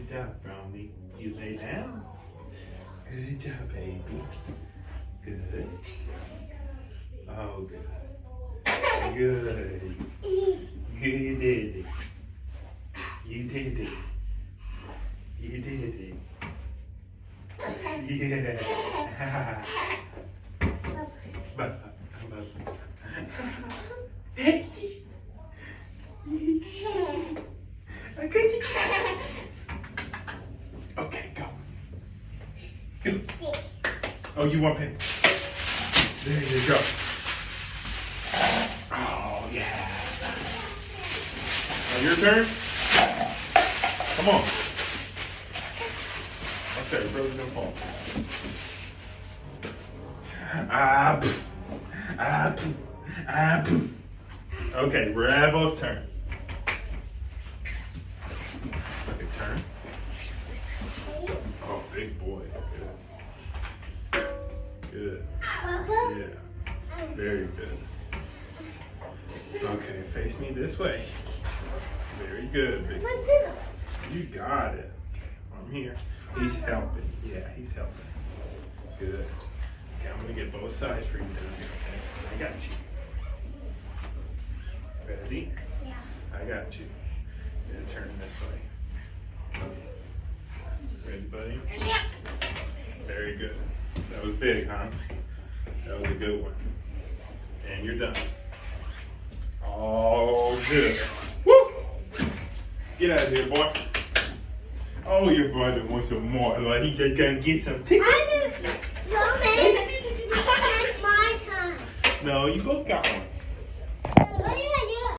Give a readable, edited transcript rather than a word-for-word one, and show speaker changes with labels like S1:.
S1: Good job, Brownie. You lay down. Good job, baby. Good. Oh, good. Good. You did it. You did it. You did it. Yeah. Okay, go. Go. Oh, you want penny? There you go. Oh, yeah. Now your turn. Come on. Okay, brother, no fall. Okay, we're Avo's turn. Okay, turn. Oh, big boy. Good. Good. Yeah. Very good. Okay, face me this way. Very good, big boy. You got it. I'm here. He's helping. Yeah, he's helping. Good. Okay, I'm gonna get both sides for you down here, okay? I got you. Ready?
S2: Yeah.
S1: I got you. Gonna turn this way. Ready, buddy?
S2: Yeah.
S1: Very good. That was big, huh? That was a good one. And you're done. All good. Woo! Get out of here, boy. Oh, your brother wants some more. Like he just gonna get some tickets.
S2: I didn't. No, man. It's my time.
S1: No, you both got one.